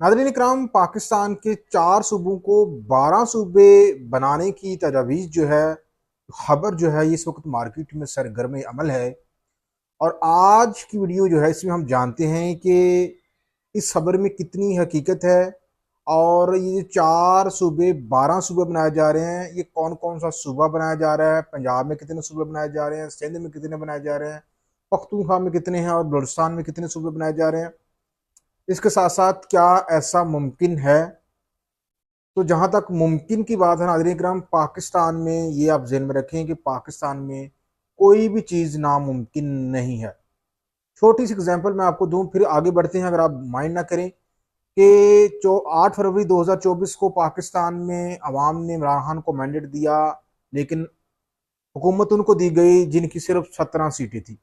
नाज़रीन इकराम, पाकिस्तान के 4 सूबों को 12 सूबे बनाने की तजवीज़ जो है, खबर जो है, ये इस वक्त मार्केट में सरगर्म अमल है। और आज की वीडियो जो है, इसमें हम जानते हैं कि इस खबर में कितनी हकीकत है और ये 4 सूबे 12 सूबे बनाए जा रहे हैं, ये कौन कौन सा सूबा बनाया जा रहा है। पंजाब में कितने सूबे बनाए जा रहे हैं, सिंध में कितने बनाए जा रहे हैं, पख्तूनख्वा में कितने हैं और बलूचिस्तान में कितने सूबे बनाए जा रहे हैं। इसके साथ साथ क्या ऐसा मुमकिन है। तो जहां तक मुमकिन की बात है नाज़रीन करम, पाकिस्तान में ये आप ज़हन में रखें कि पाकिस्तान में कोई भी चीज़ नामुमकिन नहीं है। छोटी सी एग्जांपल मैं आपको दूं, फिर आगे बढ़ते हैं। अगर आप माइंड ना करें कि जो 8 फरवरी 2024 को पाकिस्तान में अवाम ने इमरान खान को मैंडेट दिया, लेकिन हुकूमत उनको दी गई जिनकी सिर्फ 17 सीटें थी।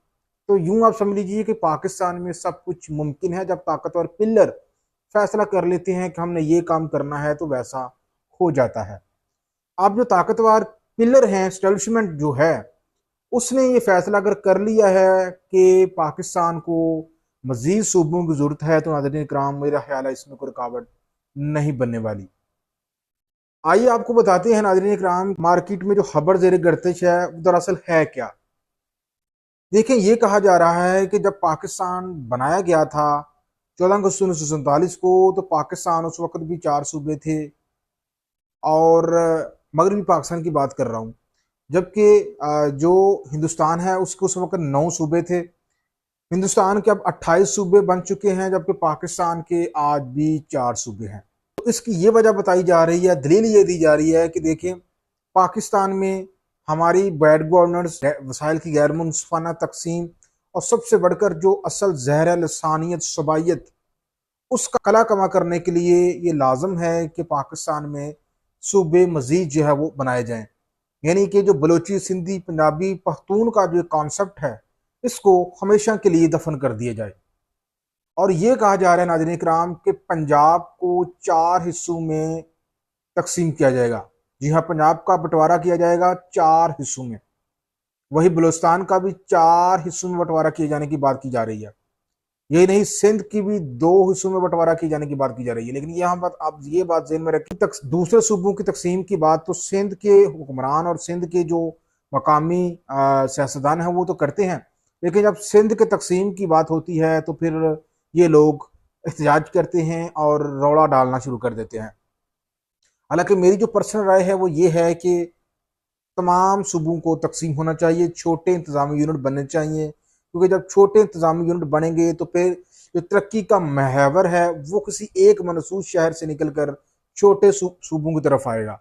तो यूं आप समझ लीजिए कि पाकिस्तान में सब कुछ मुमकिन है जब ताकतवर पिल्लर फैसला कर लेते हैं कि हमने ये काम करना है तो वैसा हो जाता है। अब जो ताकतवर पिलर हैं, एस्टेब्लिशमेंट जो है, उसने ये फैसला अगर कर लिया है कि पाकिस्तान को मजीद सूबों की जरूरत है, तो नाज़रीन इकराम मेरा ख्याल है इसमें कोई रुकावट नहीं बनने वाली। आइए आपको बताते हैं नाज़रीन इकराम, मार्केट में जो खबर ज़ेर गर्दिश है वो दरअसल है क्या। देखें, ये कहा जा रहा है कि जब पाकिस्तान बनाया गया था 14 अगस्त 1947 को, तो पाकिस्तान उस वक्त भी 4 सूबे थे और मगरबी पाकिस्तान की बात कर रहा हूँ। जबकि जो हिंदुस्तान है उसके उस वक्त 9 सूबे थे। हिंदुस्तान के अब 28 सूबे बन चुके हैं, जबकि पाकिस्तान के आज भी 4 सूबे हैं। तो इसकी ये वजह बताई जा रही है, दलील ये दी जा रही है कि देखें, पाकिस्तान में हमारी बैड गवर्नेंस, वसाइल की गैर मुनसिफाना तकसीम और सबसे बढ़कर जो असल जहर है लसानियत सबाइत, उसका कला कमा करने के लिए ये लाजम है कि पाकिस्तान में सूबे मजीद जो है वो बनाए जाएं। यानी कि जो बलोची, सिंधी, पंजाबी, पख्तून का जो कॉन्सेप्ट है, इसको हमेशा के लिए दफन कर दिया जाए। और ये कहा जा रहा है नाज़रीन इकराम कि पंजाब को 4 हिस्सों में तकसीम किया जाएगा। जी हाँ, पंजाब का बंटवारा किया जाएगा 4 हिस्सों में। वही बलूचिस्तान का भी 4 हिस्सों में बंटवारा किए जाने की बात की जा रही है। यही नहीं, सिंध की भी 2 हिस्सों में बंटवारा किए जाने की बात की जा रही है। लेकिन यहाँ बात, आप ये बात ज़हन में रखें, दूसरे सूबों की तकसीम की बात तो सिंध के हुक्मरान और सिंध के जो मकामी सियासतदान हैं वो तो करते हैं। लेकिन जब सिंध के तकसीम की बात होती है तो फिर ये लोग एहतजाज करते हैं और रौला डालना शुरू कर देते हैं। हालांकि मेरी जो पर्सनल राय है वो ये है कि तमाम सूबों को तकसीम होना चाहिए, छोटे इंतजामी यूनिट बनने चाहिए, क्योंकि जब छोटे इंतजामी यूनिट बनेंगे तो फिर जो तरक्की का महवर है वो किसी एक मनसूस शहर से निकलकर छोटे सूबों की तरफ आएगा।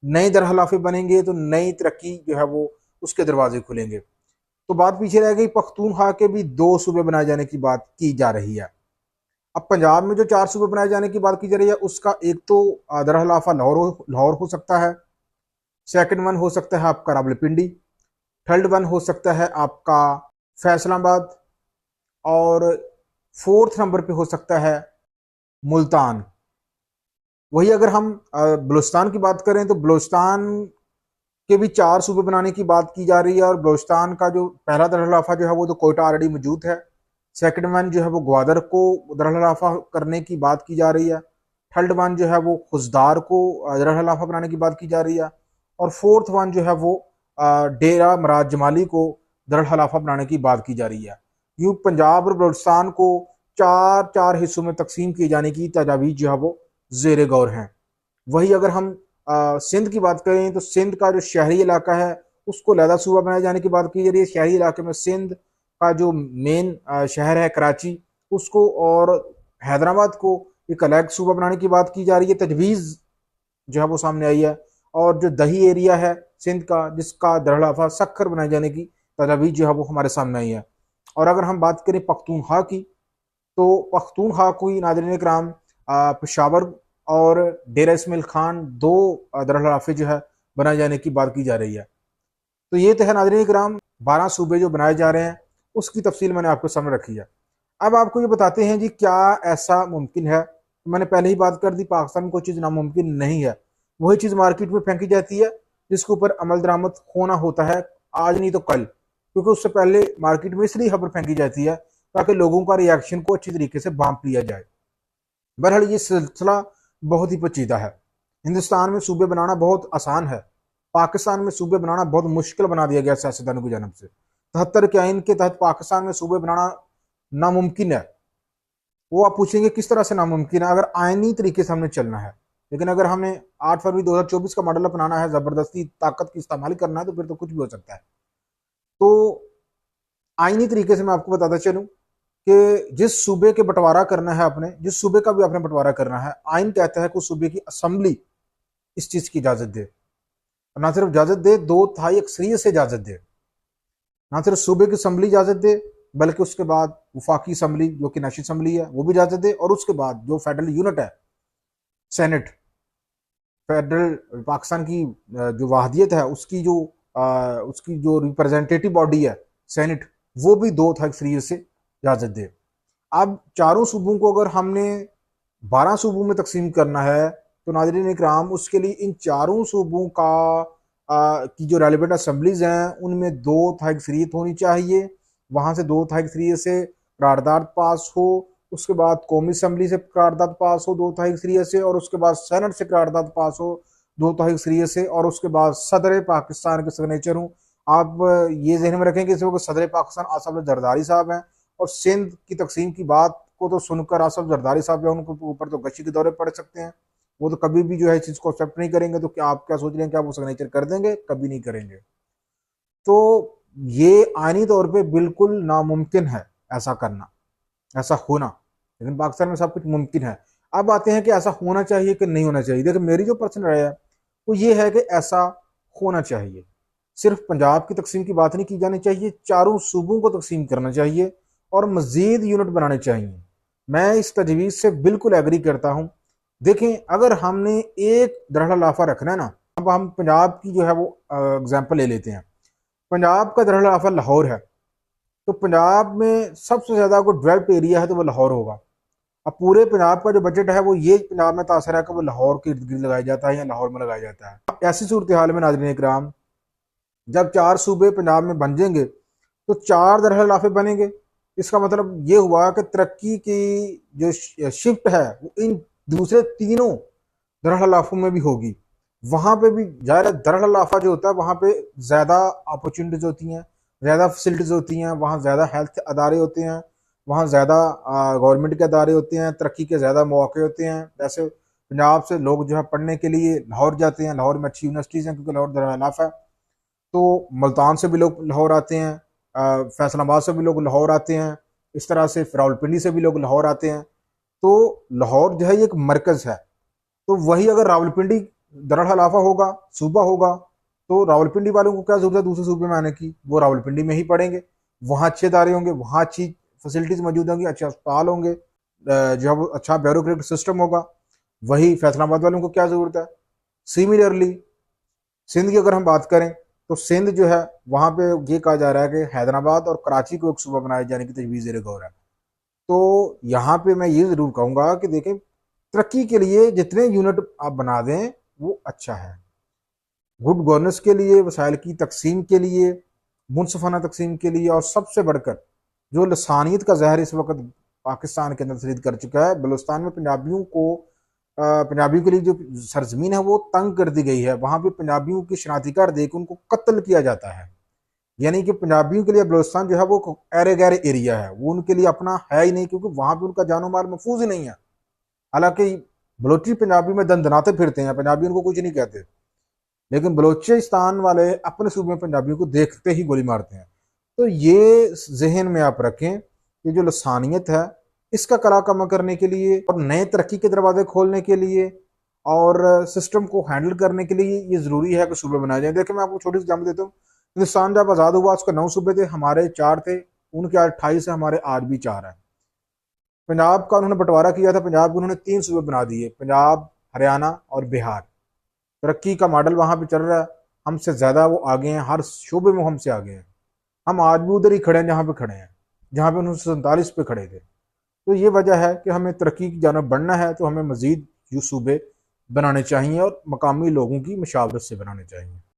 नए दरहलाफे बनेंगे तो नई तरक्की जो है वो उसके दरवाजे खुलेंगे। तो बात पीछे रह गई, पख्तूनख्वा के भी 2 सूबे बनाए जाने की बात की जा रही है। अब पंजाब में जो 4 सूबे बनाए जाने की बात की जा रही है, उसका एक तो दरहलाफा लाहौर हो सकता है, सेकंड वन हो सकता है आपका रावलपिंडी, थर्ड वन हो सकता है आपका फैसलाबाद, और फोर्थ नंबर पे हो सकता है मुल्तान। वही अगर हम बलूचिस्तान की बात करें तो बलूचिस्तान के भी 4 सूबे बनाने की बात की जा रही है। और बलूचिस्तान का जो पहला दरअलाफा जो है वो तो कोयटा ऑलरेडी मौजूद है। सेकंड वन जो है वो ग्वादर को दरअलाफा करने की बात की जा रही है। थर्ड वन जो है वो खुजदार को दरअलाफा बनाने की बात की जा रही है। और फोर्थ वन जो है वो डेरा मराज जमाली को दरअलाफा बनाने की बात की जा रही है। यूँ पंजाब और बलूचिस्तान को 4 4 हिस्सों में तकसीम किए जाने की तजावीज़ जो है वो जेर गौर हैं। वही अगर हम सिंध की बात करें तो सिंध का जो शहरी इलाका है उसको लहदा सूबा बनाए जाने की बात की जा रही है। शहरी इलाके में सिंध का जो मेन शहर है कराची, उसको और हैदराबाद को एक अलग सूबा बनाने की बात की जा रही है। तजवीज़ जो है वो सामने आई है। और जो दही एरिया है सिंध का, जिसका दरअलाफा सक्खर बनाए जाने की तजवीज़ जो है वो हमारे सामने आई है। और अगर हम बात करें पख्तूनख्वा की, तो पख्तूनख्वा को ही नाज़रीन इकराम पेशावर और डेरा इस्माइल खान 2 दरअलाफे जो है बनाए जाने की बात की जा रही है। तो ये तो है नाज़रीन इकराम, 12 सूबे जो बनाए जा रहे हैं उसकी तफसील मैंने आपको सामने रखी है। अब आपको ये बताते हैं जी क्या ऐसा मुमकिन है। मैंने पहले ही बात कर दी, पाकिस्तान में कोई चीज़ नामुमकिन नहीं है। वही चीज़ मार्केट में फेंकी जाती है जिसके ऊपर अमल दरामद होना होता है, आज नहीं तो कल, क्योंकि उससे पहले मार्केट में इसलिए खबर फेंकी जाती है ताकि लोगों का रिएक्शन को अच्छी तरीके से भांप लिया जाए। बहरहाल ये सिलसिला बहुत ही पेचीदा है। हिंदुस्तान में सूबे बनाना बहुत आसान है, पाकिस्तान में सूबे बनाना बहुत मुश्किल बना दिया गया सियासतदानों की जानब से। 73 के आइन के तहत पाकिस्तान में सूबे बनाना नामुमकिन है। वो आप पूछेंगे किस तरह से नामुमकिन है, अगर आइनी तरीके से हमने चलना है। लेकिन अगर हमें 8 फरवरी 2024 का मॉडल अपनाना है, जबरदस्ती ताकत की इस्तेमाल करना है, तो फिर तो कुछ भी हो सकता है। तो आइनी तरीके से मैं आपको बताता चलूं कि जिस सूबे के बंटवारा करना है आपने, जिस सूबे का भी आपने बंटवारा करना है, आइन कहता है कि उस सूबे की असम्बली इस चीज की इजाजत दे, और ना सिर्फ इजाजत दे, 2/3 अक्सरियत से इजाजत दे। ना सिर्फ सूबे की असम्बली इजाजत दे, बल्कि उसके बाद वफाकी असम्बली जो कि नेशनल असम्बली है वो भी इजाजत दे, और उसके बाद जो फेडरल यूनिट है, सेनेट, फेडरल पाकिस्तान की जो वाहदियत है उसकी जो रिप्रेजेंटेटिव बॉडी है, सेनेट, वो भी 2/3 अक्सरियत से इजाजत दे। अब चारों सूबों को अगर हमने 12 सूबों में तकसीम करना है, तो नाज़रीन इकराम उसके लिए इन चारों सूबों की जो रेलिवेंट असम्बलीज हैं उनमें 2/3 अक्सरियत होनी चाहिए। वहां से 2/3 अक्सरियत से करारदाद पास हो, उसके बाद कौमी असम्बली से करारदाद पास हो 2/3 अक्सरियत से, और उसके बाद सेनेट से करारदाद पास हो 2/3 अक्सरियत से, और उसके बाद सदर पाकिस्तान के सिग्नेचर हूँ। आप ये जहन में रखें कि इस वक्त सदर पाकिस्तान आसफ जरदारी साहब हैं, और सिंध की तकसीम की बात को तो सुनकर आसफ जरदारी साहब या उनके ऊपर तो गशी के दौरे पड़ सकते हैं। वो तो कभी भी जो है इस चीज को एक्सेप्ट नहीं करेंगे। तो क्या आप क्या सोच रहे हैं, क्या वो सिग्नेचर कर देंगे? कभी नहीं करेंगे। तो ये आईनी तौर पे बिल्कुल नामुमकिन है ऐसा करना, ऐसा होना। लेकिन पाकिस्तान में सब कुछ मुमकिन है। अब आते हैं कि ऐसा होना चाहिए कि नहीं होना चाहिए। देखिए मेरी जो पर्सनल राय है वो ये है कि ऐसा होना चाहिए। सिर्फ पंजाब की तकसीम की बात नहीं की जानी चाहिए, चारों सूबों को तकसीम करना चाहिए और मजीद यूनिट बनाने चाहिए। मैं इस तजवीज़ से बिल्कुल एग्री करता हूँ। देखें, अगर हमने एक दरअसल लाफा रखना है ना, अब हम पंजाब की जो है वो एग्जाम्पल ले लेते हैं। पंजाब का दरअसल लाफा लाहौर है, तो पंजाब में सबसे ज़्यादा कोई डेवलप एरिया है तो वो लाहौर होगा। अब पूरे पंजाब का जो बजट है वो ये पंजाब में तासर है कि वो लाहौर के इर्द गिर्द लगाया जाता है या लाहौर में लगाया जाता है। अब ऐसी सूरत हाल में नाज़रीन इकराम, जब 4 सूबे पंजाब में बन जाएंगे तो 4 दरअसल लाफे बनेंगे। इसका मतलब ये हुआ कि तरक्की की जो शिफ्ट है वो इन दूसरे तीनों दरअसल लाफों में भी होगी। वहां पे भी ज़ाहिर दरअसल लाफा जो होता है वहां पे ज़्यादा अपॉर्चुनिटीज होती हैं, ज़्यादा फैसिलिटीज होती हैं, वहाँ ज़्यादा हेल्थ अदारे होते हैं, वहाँ ज़्यादा गवर्नमेंट के अदारे होते हैं, तरक्की के ज़्यादा मौके होते हैं। जैसे पंजाब से लोग जो है पढ़ने के लिए लाहौर जाते हैं, लाहौर में अच्छी यूनिवर्सिटीज़ हैं क्योंकि लाहौर दरअसल लाफा है। तो मुल्तान से भी लोग लाहौर आते हैं, फैसलाबाद से भी लोग लाहौर आते हैं, इस तरह से रावलपिंडी से भी लोग लाहौर आते हैं। तो लाहौर जो है ये एक मरकज़ है। तो वही अगर रावलपिंडी दरअसल खलाफा होगा, सूबा होगा, तो रावलपिंडी वालों को क्या जरूरत है दूसरे सूबे में आने की? वो रावलपिंडी में ही पढ़ेंगे, वहाँ अच्छे इदारे होंगे, वहाँ अच्छी फैसिलिटीज मौजूद होंगी, अच्छे अस्पताल होंगे, जो है वो अच्छा ब्यूरोक्रेटिक सिस्टम होगा। वही फैसलाबाद वालों को क्या जरूरत है? सिमिलरली सिंध की अगर हम बात करें तो सिंध जो है वहाँ पे ये कहा जा रहा है कि हैदराबाद और कराची को एक सूबा बनाए जाने की तजवीज़ ज़ेर गौर है। तो यहाँ पे मैं ये ज़रूर कहूँगा कि देखें, तरक्की के लिए जितने यूनिट आप बना दें वो अच्छा है। गुड गवर्नेंस के लिए, वसाइल की तकसीम के लिए, मुनसफाना तकसीम के लिए, और सबसे बढ़कर जो लसानियत का जहर इस वक्त पाकिस्तान के अंदर तस्लीद कर चुका है, बलूचिस्तान में पंजाबियों को पंजाबियों के लिए जो सरजमीन है वो तंग कर दी गई है। वहाँ पे पंजाबियों की शनाख्ती कार्ड देकर उनको कत्ल किया जाता है। यानी कि पंजाबियों के लिए बलूचिस्तान जो है वो एर गैर एरिया है, वो उनके लिए अपना है ही नहीं, क्योंकि वहाँ पे उनका जानो माल महफूज ही नहीं है। हालांकि बलोची पंजाबी में दंदनाते फिरते हैं, पंजाबी उनको कुछ नहीं कहते, लेकिन बलोचिस्तान वाले अपने सूबे में पंजाबियों को देखते ही गोली मारते हैं। तो ये जहन में आप रखें कि जो लसानियत है इसका कला कमा करने के लिए और नए तरक्की के दरवाजे खोलने के लिए और सिस्टम को हैंडल करने के लिए ये ज़रूरी है कि सूबे बनाए जाए। देखिए मैं आपको छोटी सी एग्जाम्पल देता हूँ। हिंदुस्तान जब आज़ाद हुआ उसके 9 सूबे थे, हमारे 4 थे, उनके 28 है, हमारे आज भी 4 है। पंजाब का उन्होंने बंटवारा किया था, पंजाब को उन्होंने 3 सूबे बना दिए, पंजाब, हरियाणा और बिहार। तरक्की का मॉडल वहां पे चल रहा है, हमसे ज्यादा वो आगे हैं, हर शोबे में हमसे आगे हैं। हम आज भी उधर ही खड़े हैं जहां पे खड़े हैं, जहां पे 1947 पे खड़े थे। तो ये वजह है कि हमें तरक्की की जानब बढ़ना है, तो हमें मजीद सूबे बनाने चाहिए और मकामी लोगों की मशावरत से बनाने चाहिए।